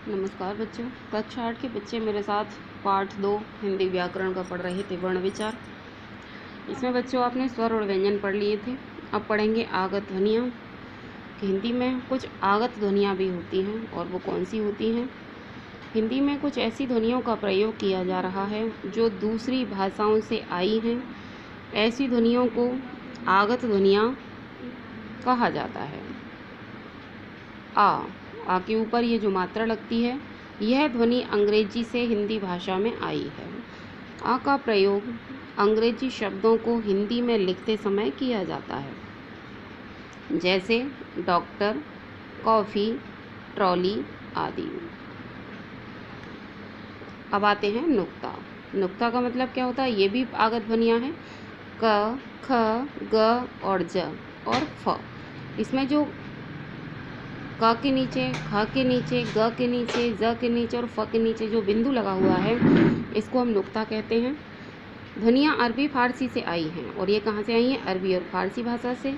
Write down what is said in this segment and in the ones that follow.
नमस्कार बच्चों। कक्षा 8 के बच्चे मेरे साथ पाठ 2 हिंदी व्याकरण का पढ़ रहे थे, वर्ण विचार। इसमें बच्चों आपने स्वर और व्यंजन पढ़ लिए थे। अब पढ़ेंगे आगत ध्वनियाँ। हिंदी में कुछ आगत ध्वनियाँ भी होती हैं, और वो कौन सी होती हैं? हिंदी में कुछ ऐसी ध्वनियों का प्रयोग किया जा रहा है जो दूसरी भाषाओं से आई हैं। ऐसी ध्वनियों को आगत ध्वनियाँ कहा जाता है। आ के ऊपर ये जो मात्रा लगती है, यह ध्वनि अंग्रेजी से हिंदी भाषा में आई है। आ का प्रयोग अंग्रेजी शब्दों को हिंदी में लिखते समय किया जाता है, जैसे डॉक्टर, कॉफ़ी, ट्रॉली आदि। अब आते हैं नुक्ता। नुक्ता का मतलब क्या होता है? ये भी आगत ध्वनियाँ हैं, क, ख, ग और ज और फ। इसमें जो क के नीचे, ख के नीचे, ग के नीचे, ज के नीचे और फ के नीचे जो बिंदु लगा हुआ है, इसको हम नुक्ता कहते हैं। ध्वनियाँ अरबी फारसी से आई हैं, और ये कहाँ से आई हैं? अरबी और फारसी भाषा से।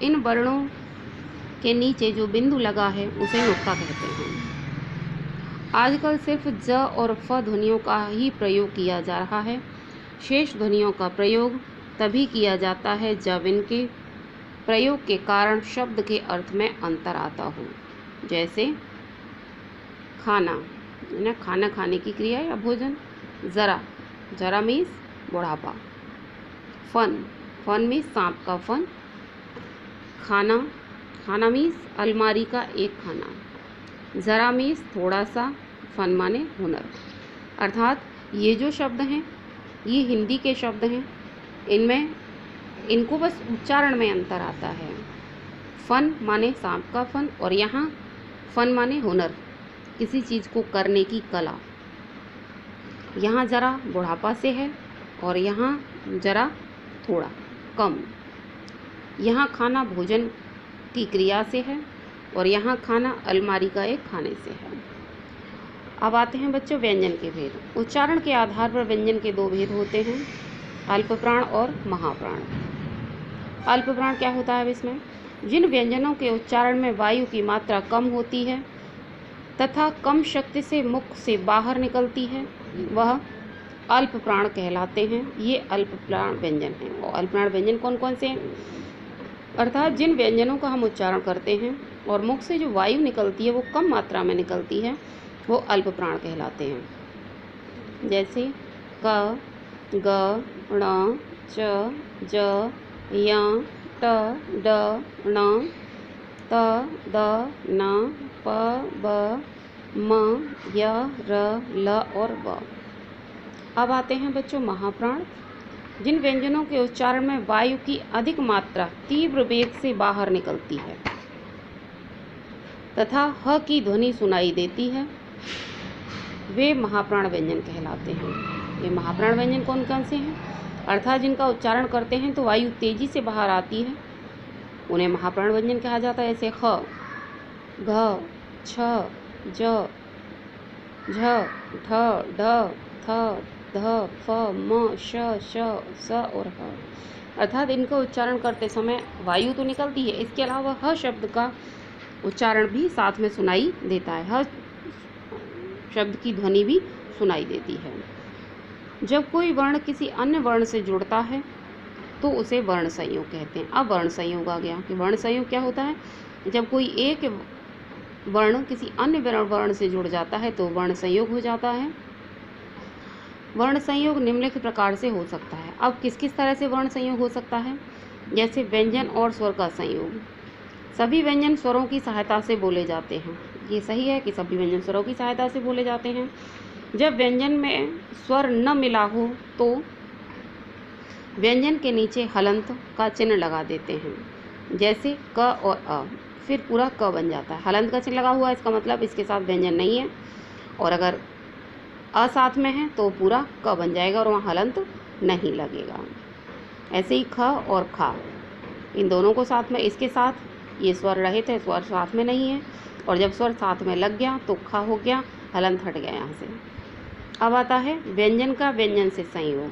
इन वर्णों के नीचे जो बिंदु लगा है उसे नुक्ता कहते हैं। आजकल सिर्फ ज और फ ध्वनियों का ही प्रयोग किया जा रहा है। शेष ध्वनियों का प्रयोग तभी किया जाता है जब इनके प्रयोग के कारण शब्द के अर्थ में अंतर आता हो। जैसे खाना, ना खाना खाने की क्रिया या भोजन। ज़रा, ज़रा मीन्स बुढ़ापा। फन, फन मीन्स सांप का फन। खाना, खाना मीन्स अलमारी का एक खाना। ज़रा मीन्स थोड़ा सा, फन माने हुनर। अर्थात ये जो शब्द हैं ये हिंदी के शब्द हैं। इनको बस उच्चारण में अंतर आता है। फन माने सांप का फन, और यहाँ फन माने हुनर, किसी चीज़ को करने की कला। यहाँ ज़रा बुढ़ापा से है, और यहाँ ज़रा थोड़ा कम। यहाँ खाना भोजन की क्रिया से है, और यहाँ खाना अलमारी का एक खाने से है। अब आते हैं बच्चों व्यंजन के भेद। उच्चारण के आधार पर व्यंजन के दो भेद होते हैं, अल्पप्राण और महाप्राण। अल्पप्राण क्या होता है? अब इसमें जिन व्यंजनों के उच्चारण में वायु की मात्रा कम होती है तथा कम शक्ति से मुख से बाहर निकलती है, वह अल्पप्राण कहलाते हैं। ये अल्पप्राण व्यंजन हैं। और अल्पप्राण व्यंजन कौन कौन से हैं? अर्थात जिन व्यंजनों का हम उच्चारण करते हैं और मुख से जो वायु निकलती है वो कम मात्रा में निकलती है, वो अल्पप्राण कहलाते हैं। जैसे क, ग, ण, च, ज, य, ट, ड, ण, त, द, न, प, ब, म, य, र, ल और व। अब आते हैं बच्चों महाप्राण। जिन व्यंजनों के उच्चारण में वायु की अधिक मात्रा तीव्र वेग से बाहर निकलती है तथा ह की ध्वनि सुनाई देती है, वे महाप्राण व्यंजन कहलाते हैं। ये महाप्राण व्यंजन कौन कौन से हैं? अर्थात जिनका उच्चारण करते हैं तो वायु तेजी से बाहर आती है, उन्हें महाप्राण व्यंजन कहा जाता है। जैसे ख, घ, छ, ज, झ, ढ, ढ, थ, ध, फ, म, श, स और ह। अर्थात इनका उच्चारण करते समय वायु तो निकलती है, इसके अलावा ह शब्द का उच्चारण भी साथ में सुनाई देता है। ह शब्द की ध्वनि भी सुनाई देती है। जब कोई वर्ण किसी अन्य वर्ण से जुड़ता है तो उसे वर्ण संयोग कहते हैं। अब वर्ण संयोग आ गया कि वर्ण संयोग क्या होता है? जब कोई एक वर्ण किसी अन्य वर्ण से जुड़ जाता है तो वर्ण संयोग हो जाता है। वर्ण संयोग निम्नलिखित प्रकार से हो सकता है। अब किस किस तरह से वर्ण संयोग हो सकता है? जैसे व्यंजन और स्वर का संयोग। सभी व्यंजन स्वरों की सहायता से बोले जाते हैं। ये सही है कि सभी व्यंजन स्वरों की सहायता से बोले जाते हैं। जब व्यंजन में स्वर न मिला हो तो व्यंजन के नीचे हलंत का चिन्ह लगा देते हैं। जैसे क और अ, फिर पूरा क बन जाता है। हलंत का चिन्ह लगा हुआ है, इसका मतलब इसके साथ व्यंजन नहीं है, और अगर अ साथ में है तो पूरा क बन जाएगा और वहाँ हलंत नहीं लगेगा। ऐसे ही ख और खा, इन दोनों को साथ में, इसके साथ ये स्वर रहित है, स्वर साथ में नहीं है, और जब स्वर साथ में लग गया तो खा हो गया, हलंत हट गया यहाँ से। अब आता है व्यंजन का व्यंजन से संयोग।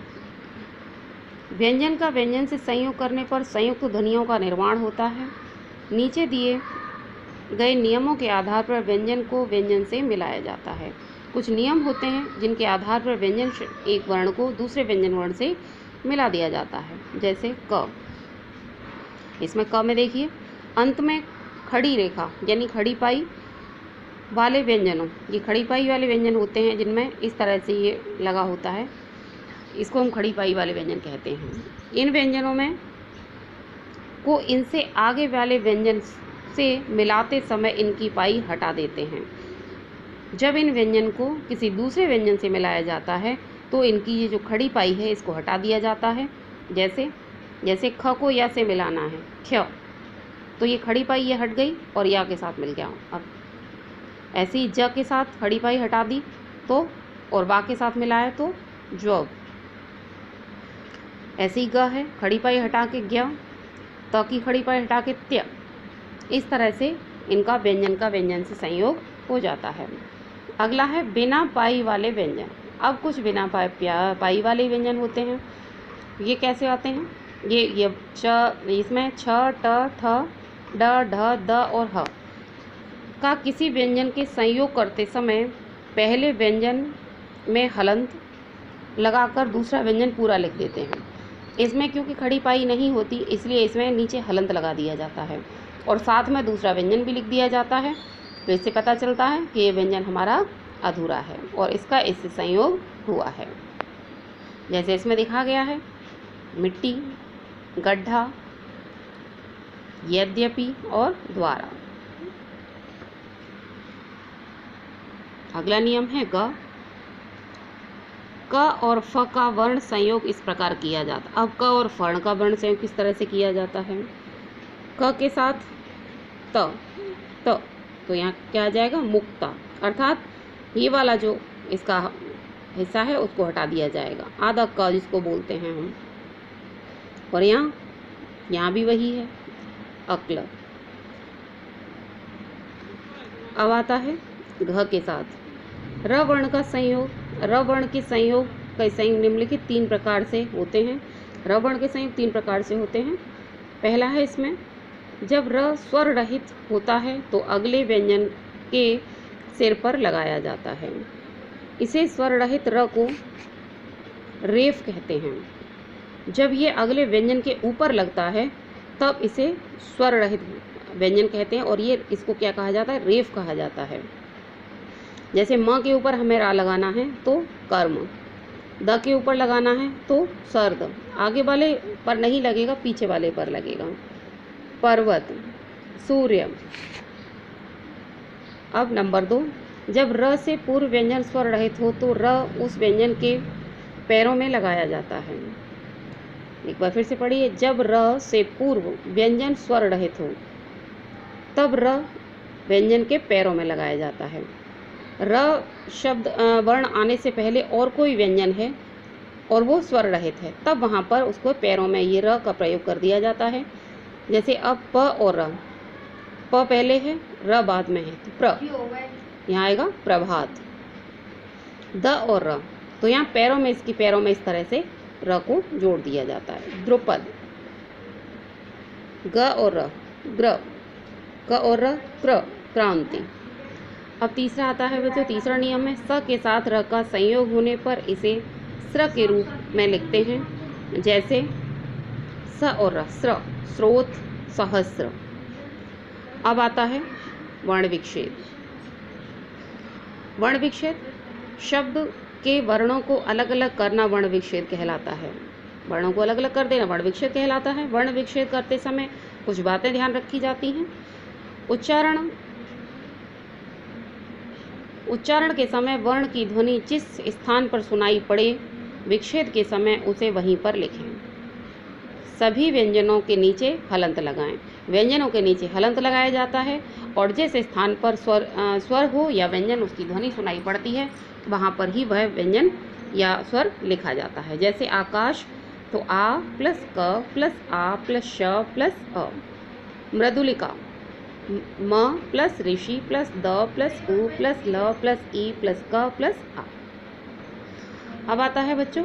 व्यंजन का व्यंजन से संयोग करने पर संयुक्त ध्वनियों का निर्माण होता है। नीचे दिए गए नियमों के आधार पर व्यंजन को व्यंजन से मिलाया जाता है। कुछ नियम होते हैं जिनके आधार पर व्यंजन एक वर्ण को दूसरे व्यंजन वर्ण से मिला दिया जाता है। जैसे क, इसमें क में देखिए अंत में खड़ी रेखा यानी खड़ी पाई वाले व्यंजनों, ये खड़ी पाई वाले व्यंजन होते हैं जिनमें इस तरह से ये लगा होता है, इसको हम खड़ी पाई वाले व्यंजन कहते हैं। इन व्यंजनों में को इनसे आगे वाले व्यंजन से मिलाते समय इनकी पाई हटा देते हैं। जब इन व्यंजन को किसी दूसरे व्यंजन से मिलाया जाता है तो इनकी ये जो खड़ी पाई है इसको हटा दिया जाता है। जैसे ख को या से मिलाना है ख्य, तो ये खड़ी पाई ये हट गई और या के साथ मिल गया। अब ऐसे ही ज के साथ खड़ी पाई हटा दी तो, और बा के साथ मिलाया तो ज्व। ऐसे ही ग है, खड़ी पाई हटा के ज्ञ, त की खड़ी पाई हटा के त्य। इस तरह से इनका व्यंजन का व्यंजन से संयोग हो जाता है। अगला है बिना पाई वाले व्यंजन। अब कुछ बिना पाई वाले व्यंजन होते हैं। ये कैसे आते हैं? ये इसमें छ, ट, ठ, ड, ढ, द और ह का किसी व्यंजन के संयोग करते समय पहले व्यंजन में हलंत लगाकर दूसरा व्यंजन पूरा लिख देते हैं। इसमें क्योंकि खड़ी पाई नहीं होती इसलिए इसमें नीचे हलंत लगा दिया जाता है और साथ में दूसरा व्यंजन भी लिख दिया जाता है। तो इससे पता चलता है कि ये व्यंजन हमारा अधूरा है और इसका इससे संयोग हुआ है। जैसे इसमें दिखा गया है मिट्टी, गड्ढा, यद्यपि और द्वारा। अगला नियम है ग। क और फ का वर्ण संयोग इस प्रकार किया जाता। अब क और फर्ण का वर्ण संयोग किस तरह से किया जाता है? क के साथ त, तो यहाँ क्या आ जाएगा? मुक्ता, अर्थात ये वाला जो इसका हिस्सा है उसको हटा दिया जाएगा, आधा क जिसको बोलते हैं हम। और यहाँ भी वही है, अक्ल। अब आता है घ के साथ र वर्ण का संयोग। र वर्ण के संयोग निम्नलिखित 3 प्रकार से होते हैं। र वर्ण के संयोग 3 प्रकार से होते हैं। पहला है इसमें जब र स्वर रहित होता है तो अगले व्यंजन के सिर पर लगाया जाता है। इसे स्वर रहित र को रेफ कहते हैं। जब ये अगले व्यंजन के ऊपर लगता है तब इसे स्वर रहित व्यंजन कहते हैं और ये इसको क्या कहा जाता है? रेफ कहा जाता है। जैसे म के ऊपर हमें रा लगाना है तो कर्म, द के ऊपर लगाना है तो सर्द, आगे वाले पर नहीं लगेगा पीछे वाले पर लगेगा, पर्वत, सूर्य। अब नंबर 2, जब र से पूर्व व्यंजन स्वर रहित हो तो र उस व्यंजन के पैरों में लगाया जाता है। एक बार फिर से पढ़िए, जब र से पूर्व व्यंजन स्वर रहित हो तब र व्यंजन के पैरों में लगाया जाता है। र शब्द वर्ण आने से पहले और कोई व्यंजन है और वो स्वर रहित है तब वहाँ पर उसको पैरों में ये र का प्रयोग कर दिया जाता है। जैसे अब प और र, प पहले है र बाद में है तो प्र, यहाँ आएगा प्रभात। द और र, तो यहाँ पैरों में इसकी पैरों में इस तरह से र को जोड़ दिया जाता है। द्रुपद। ग और र ग्र, क और र क्र, क्रांति। अब तीसरा आता है बच्चों, तीसरा नियम है स के साथ र का संयोग होने पर इसे स्र के रूप में लिखते हैं। जैसे स और र, स्र, स्रोत, सहस्र। अब आता है वर्ण विक्षेप। वर्ण विक्षेप शब्द के वर्णों को अलग अलग करना वर्ण विक्षेप कहलाता है। वर्णों को अलग अलग कर देना वर्ण विक्षेप कहलाता है। वर्ण विक्षेप करते समय कुछ बातें ध्यान रखी जाती हैं। उच्चारण के समय वर्ण की ध्वनि जिस स्थान पर सुनाई पड़े विक्षेप के समय उसे वहीं पर लिखें। सभी व्यंजनों के नीचे हलंत लगाएं। व्यंजनों के नीचे हलंत लगाया जाता है और जिस स्थान पर स्वर हो या व्यंजन उसकी ध्वनि सुनाई पड़ती है वहाँ पर ही वह व्यंजन या स्वर लिखा जाता है। जैसे आकाश, तो आ प्लस क प्लस आ प्लस श प्लस अ। मृदुलिका, म प्लस ऋषि प्लस द प्लस उ प्लस ल प्लस ई प्लस क प्लस आ। अब आता है बच्चों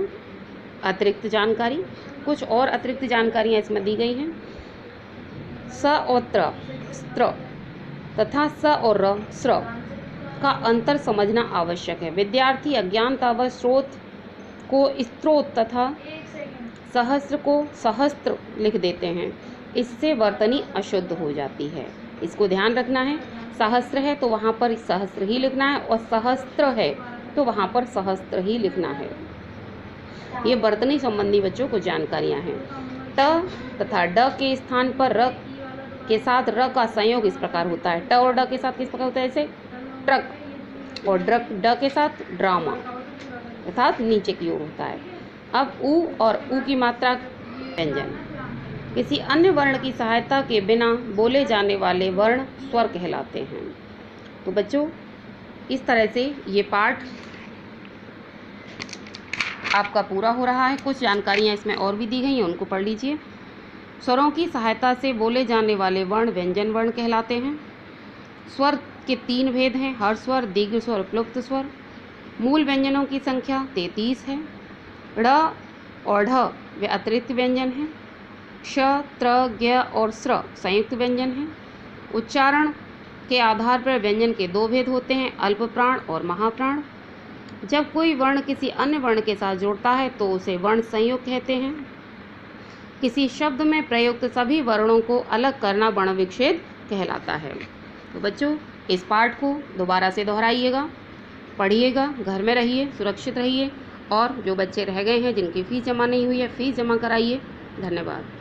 अतिरिक्त जानकारी। कुछ और अतिरिक्त जानकारियाँ इसमें दी गई हैं। स और त्र, स्त्र, तथा स और र स्र का अंतर समझना आवश्यक है। विद्यार्थी अज्ञानतावश स्रोत को स्त्रोत तथा सहस्त्र को सहस्त्र लिख देते हैं। इससे वर्तनी अशुद्ध हो जाती है। इसको ध्यान रखना है। सहस्त्र है तो वहाँ पर सहस्त्र ही लिखना है और सहस्त्र है तो वहाँ पर सहस्त्र ही लिखना है। ये वर्तनी संबंधी बच्चों को जानकारियाँ हैं। ट तथा ड के स्थान पर र के साथ र का संयोग इस प्रकार होता है। ट और ड के साथ किस प्रकार होता है? जैसे ट्रक और ड के साथ ड्रामा अर्थात नीचे की ओर होता है। अब उ और उ की मात्रा व्यंजन किसी अन्य वर्ण की सहायता के बिना बोले जाने वाले वर्ण स्वर कहलाते हैं। तो बच्चों इस तरह से ये पाठ आपका पूरा हो रहा है। कुछ जानकारियाँ इसमें और भी दी गई हैं, उनको पढ़ लीजिए। स्वरों की सहायता से बोले जाने वाले वर्ण व्यंजन वर्ण कहलाते हैं। स्वर के 3 भेद हैं, हर स्वर, दीर्घ स्वर, प्लुप्त स्वर। मूल व्यंजनों की संख्या 33 है। ड़ और ढ वे अतिरिक्त व्यंजन हैं। श, त्र, ज्ञ और स्र संयुक्त व्यंजन हैं। उच्चारण के आधार पर व्यंजन के 2 भेद होते हैं, अल्प प्राण और महाप्राण। जब कोई वर्ण किसी अन्य वर्ण के साथ जुड़ता है तो उसे वर्ण संयोग कहते हैं। किसी शब्द में प्रयुक्त सभी वर्णों को अलग करना वर्ण विच्छेद कहलाता है। तो बच्चों इस पाठ को दोबारा से दोहराइएगा, पढ़िएगा, घर में रहिए, सुरक्षित रहिए और जो बच्चे रह गए हैं जिनकी फ़ीस जमा नहीं हुई है फ़ीस जमा कराइए। धन्यवाद।